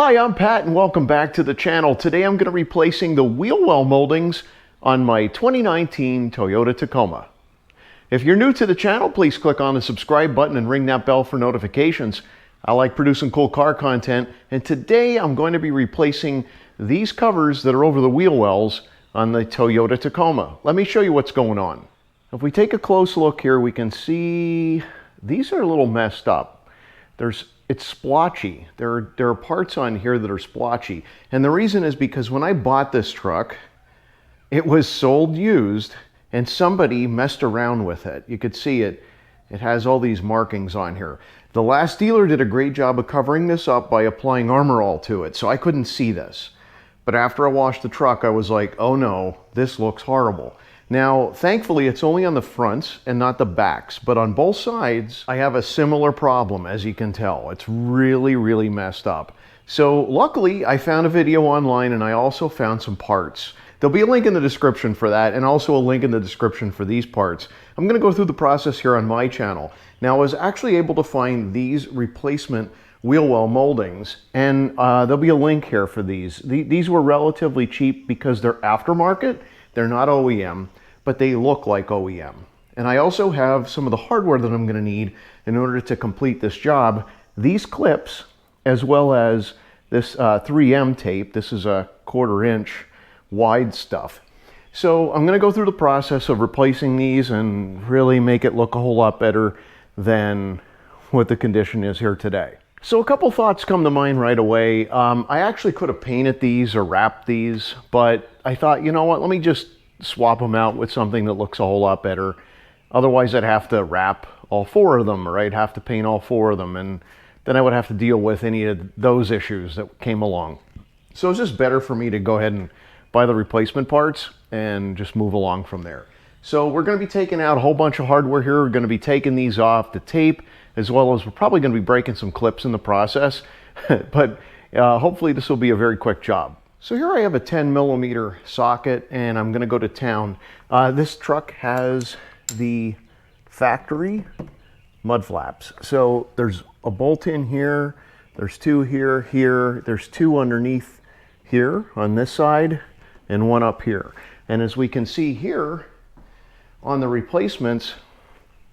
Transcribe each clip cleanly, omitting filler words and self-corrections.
Hi, I'm Pat and welcome back to the channel. Today I'm going to be replacing the wheel well moldings on my 2019 Toyota Tacoma. If you're new to the channel, please click on the subscribe button and ring that bell for notifications. I like producing cool car content, and today I'm going to be replacing these covers that are over the wheel wells on the Toyota Tacoma. Let me show you what's going on. If we take a close look here, we can see these are a little messed up. It's splotchy. There are parts on here that are splotchy. And the reason is because when I bought this truck, it was sold used and somebody messed around with it. You could see it. It has all these markings on here. The last dealer did a great job of covering this up by applying Armor All to it, so I couldn't see this. But after I washed the truck, I was like, oh no, this looks horrible. Now, thankfully, it's only on the fronts and not the backs, but on both sides, I have a similar problem, as you can tell. It's really, really messed up. So luckily, I found a video online and I also found some parts. There'll be a link in the description for that and also a link in the description for these parts. I'm gonna go through the process here on my channel. Now, I was actually able to find these replacement wheel well moldings, and there'll be a link here for these. These were relatively cheap because they're aftermarket. They're not OEM, but they look like OEM. And I also have some of the hardware that I'm going to need in order to complete this job. These clips, as well as this 3M tape. This is a 1/4 inch wide stuff. So I'm going to go through the process of replacing these and really make it look a whole lot better than what the condition is here today. So a couple thoughts come to mind right away. I actually could have painted these or wrapped these, but I thought, you know what, let me just swap them out with something that looks a whole lot better. Otherwise, I'd have to wrap all 4 of them, or I'd have to paint all 4 of them, and then I would have to deal with any of those issues that came along. So it's just better for me to go ahead and buy the replacement parts and just move along from there. So we're going to be taking out a whole bunch of hardware here. We're going to be taking these off the tape, as well as we're probably going to be breaking some clips in the process. But hopefully this will be a very quick job. So here I have a 10mm socket, and I'm going to go to town. This truck has the factory mud flaps. So there's a bolt in here, there's 2 here, there's 2 underneath here on this side, and 1 up here. And as we can see here on the replacements,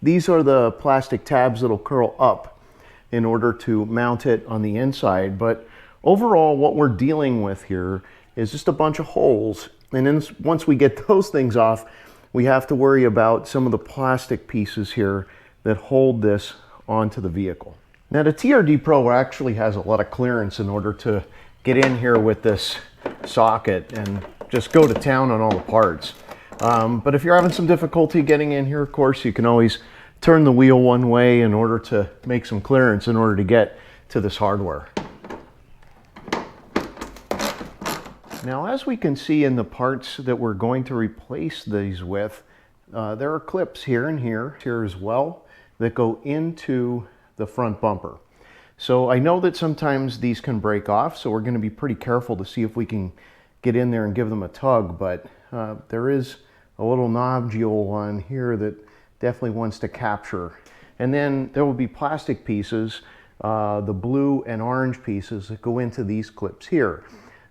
these are the plastic tabs that'll curl up in order to mount it on the inside. But overall, what we're dealing with here is just a bunch of holes. And then once we get those things off, we have to worry about some of the plastic pieces here that hold this onto the vehicle. Now, the TRD Pro actually has a lot of clearance in order to get in here with this socket and just go to town on all the parts. But if you're having some difficulty getting in here, of course, you can always turn the wheel one way in order to make some clearance in order to get to this hardware. Now, as we can see in the parts that we're going to replace these with, there are clips here and here as well that go into the front bumper. So I know that sometimes these can break off, so we're going to be pretty careful to see if we can get in there and give them a tug, but there is a little nodule on here that definitely wants to capture. And then there will be plastic pieces, the blue and orange pieces that go into these clips here.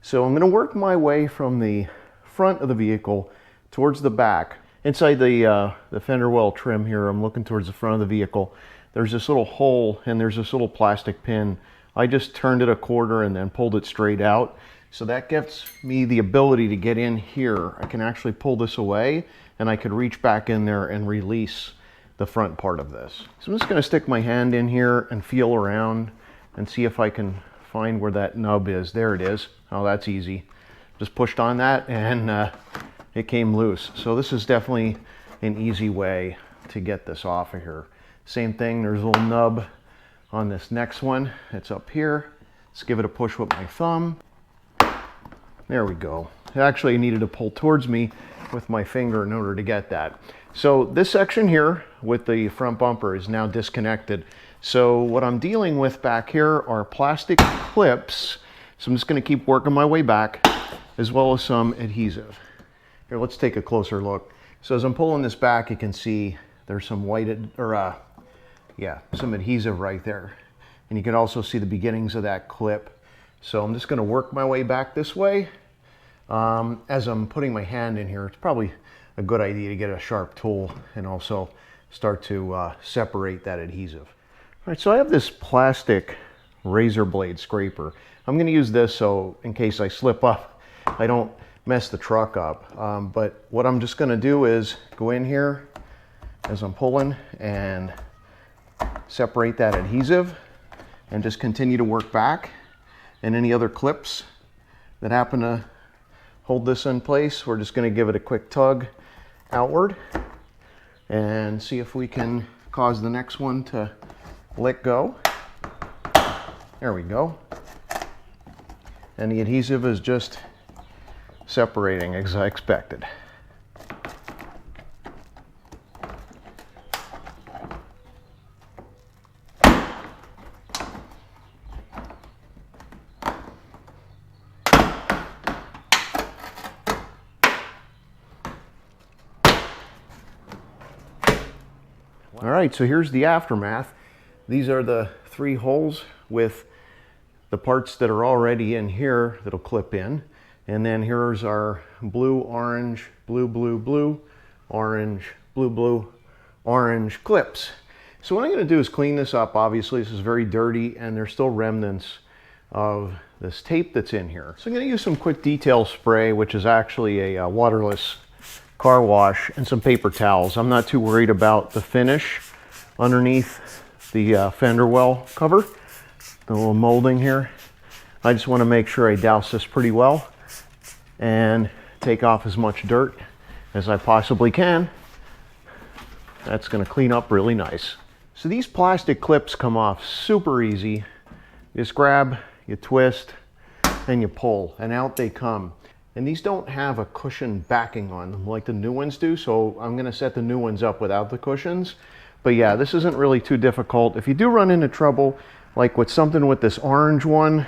So I'm going to work my way from the front of the vehicle towards the back. Inside the fender well trim here, I'm looking towards the front of the vehicle. There's this little hole and there's this little plastic pin. I just turned it a quarter and then pulled it straight out. So that gives me the ability to get in here. I can actually pull this away and I could reach back in there and release the front part of this. So I'm just going to stick my hand in here and feel around and see if I can find where that nub is. There it is. Oh, that's easy. Just pushed on that and it came loose. So this is definitely an easy way to get this off of here. Same thing, there's a little nub on this next one. It's up here. Let's give it a push with my thumb. There we go. Actually, I needed to pull towards me with my finger in order to get that. So this section here with the front bumper is now disconnected. So what I'm dealing with back here are plastic clips. So I'm just going to keep working my way back, as well as some adhesive. Here, let's take a closer look. So as I'm pulling this back, you can see there's some some adhesive right there. And you can also see the beginnings of that clip. So I'm just going to work my way back this way. As I'm putting my hand in here, it's probably a good idea to get a sharp tool and also start to separate that adhesive. All right, so I have this plastic razor blade scraper. I'm going to use this so in case I slip up, I don't mess the truck up. But what I'm just going to do is go in here as I'm pulling and separate that adhesive and just continue to work back. And any other clips that happen to hold this in place, we're just going to give it a quick tug outward and see if we can cause the next one to let go. There we go. And the adhesive is just separating as I expected. All right, so here's the aftermath. These are the 3 holes with the parts that are already in here that'll clip in. And then here's our blue, orange, blue, blue, blue, orange, blue, blue, orange clips. So what I'm going to do is clean this up. Obviously, this is very dirty and there's still remnants of this tape that's in here. So I'm going to use some quick detail spray, which is actually a waterless car wash, and some paper towels. I'm not too worried about the finish underneath the fender well cover, the little molding here. I just want to make sure I douse this pretty well and take off as much dirt as I possibly can. That's going to clean up really nice. So these plastic clips come off super easy. You just grab, you twist, and you pull, and out they come. And these don't have a cushion backing on them like the new ones do, so I'm going to set the new ones up without the cushions. But yeah, this isn't really too difficult. If you do run into trouble, like with something with this orange one,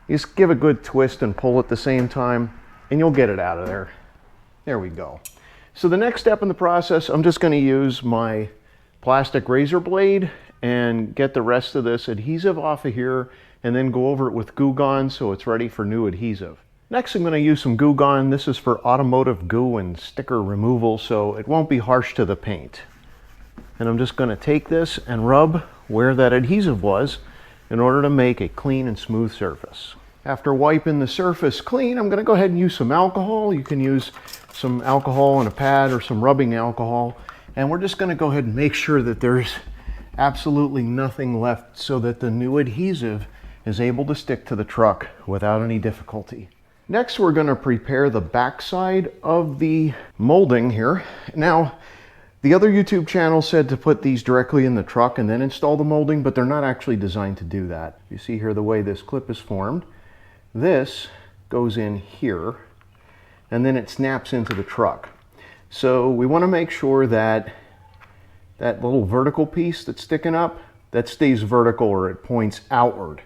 you just give a good twist and pull at the same time, and you'll get it out of there. There we go. So the next step in the process, I'm just going to use my plastic razor blade and get the rest of this adhesive off of here, and then go over it with Goo Gone so it's ready for new adhesive. Next, I'm going to use some Goo Gone. This is for automotive goo and sticker removal, so it won't be harsh to the paint. And I'm just going to take this and rub where that adhesive was in order to make a clean and smooth surface. After wiping the surface clean, I'm going to go ahead and use some alcohol. You can use some alcohol on a pad or some rubbing alcohol. And we're just going to go ahead and make sure that there's absolutely nothing left so that the new adhesive is able to stick to the truck without any difficulty. Next, we're going to prepare the backside of the molding here. Now, the other YouTube channel said to put these directly in the truck and then install the molding, but they're not actually designed to do that. You see here the way this clip is formed. This goes in here, and then it snaps into the truck. So we want to make sure that that little vertical piece that's sticking up, that stays vertical or it points outward.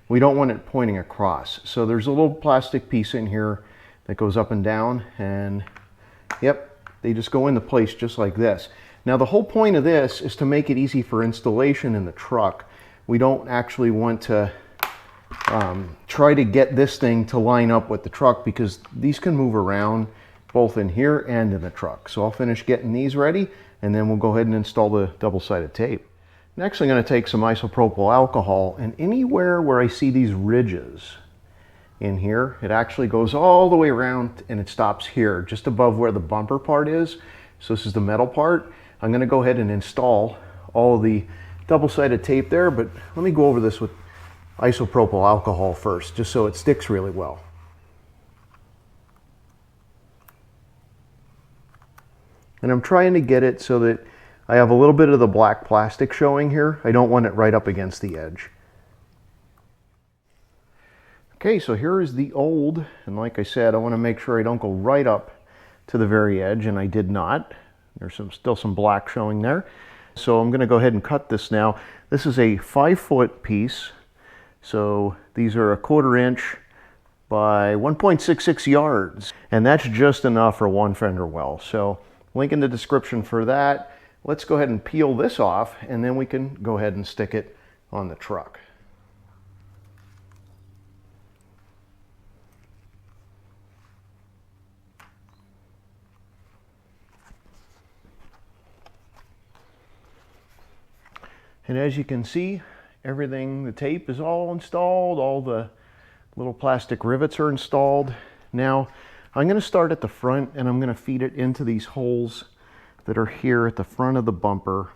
We don't want it pointing across. So there's a little plastic piece in here that goes up and down, and yep, they just go into place just like this. Now the whole point of this is to make it easy for installation in the truck. We don't actually want to try to get this thing to line up with the truck because these can move around both in here and in the truck. So I'll finish getting these ready and then we'll go ahead and install the double-sided tape. Next, I'm going to take some isopropyl alcohol, and anywhere where I see these ridges in here, it actually goes all the way around and it stops here, just above where the bumper part is. So this is the metal part. I'm going to go ahead and install all of the double-sided tape there, but let me go over this with isopropyl alcohol first, just so it sticks really well. And I'm trying to get it so that I have a little bit of the black plastic showing here. I don't want it right up against the edge. Okay, so here is the old, and like I said, I want to make sure I don't go right up to the very edge, and I did not. There's still some black showing there. So I'm going to go ahead and cut this now. This is a 5-foot piece, so these are 1/4 inch by 1.66 yards, and that's just enough for one fender well. So link in the description for that. Let's go ahead and peel this off, and then we can go ahead and stick it on the truck. And as you can see, everything, the tape is all installed, all the little plastic rivets are installed. Now, I'm going to start at the front and I'm going to feed it into these holes that are here at the front of the bumper.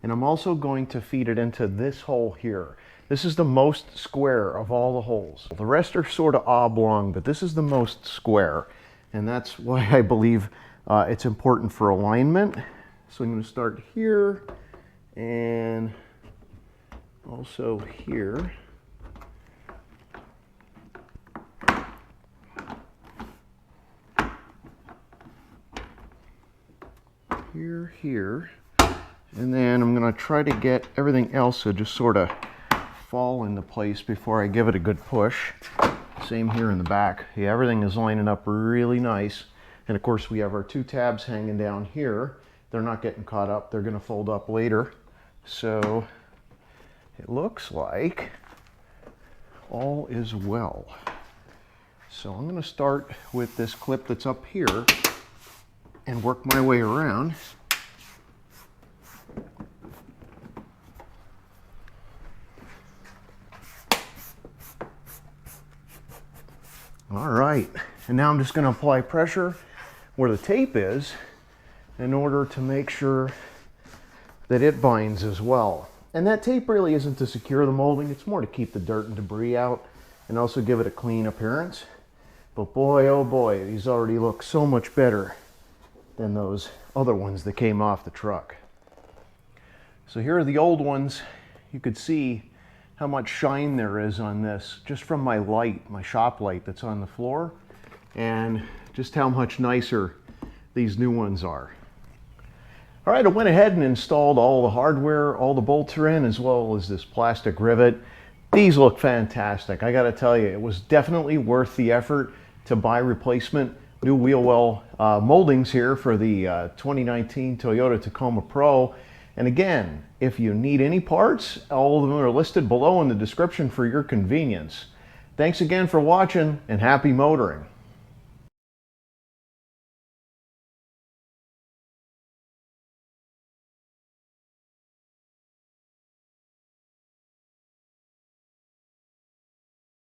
And I'm also going to feed it into this hole here. This is the most square of all the holes. The rest are sort of oblong, but this is the most square. And that's why I believe it's important for alignment. So I'm going to start here and also here. Here, and then I'm going to try to get everything else to just sort of fall into place before I give it a good push. Same here in the back. Yeah, everything is lining up really nice. And of course we have our two tabs hanging down here. They're not getting caught up. They're going to fold up later. So it looks like all is well. So I'm going to start with this clip that's up here and work my way around. All right, and now I'm just going to apply pressure where the tape is in order to make sure that it binds as well. And that tape really isn't to secure the molding, it's more to keep the dirt and debris out and also give it a clean appearance. But boy, oh boy, these already look so much better than those other ones that came off the truck. So here are the old ones. You could see how much shine there is on this just from my light, my shop light that's on the floor, and just how much nicer these new ones are. All right, I went ahead and installed all the hardware, all the bolts are in, as well as this plastic rivet. These look fantastic. I gotta tell you, it was definitely worth the effort to buy replacement new wheel well moldings here for the 2019 Toyota Tacoma Pro. And again, if you need any parts, all of them are listed below in the description for your convenience. Thanks again for watching, and happy motoring.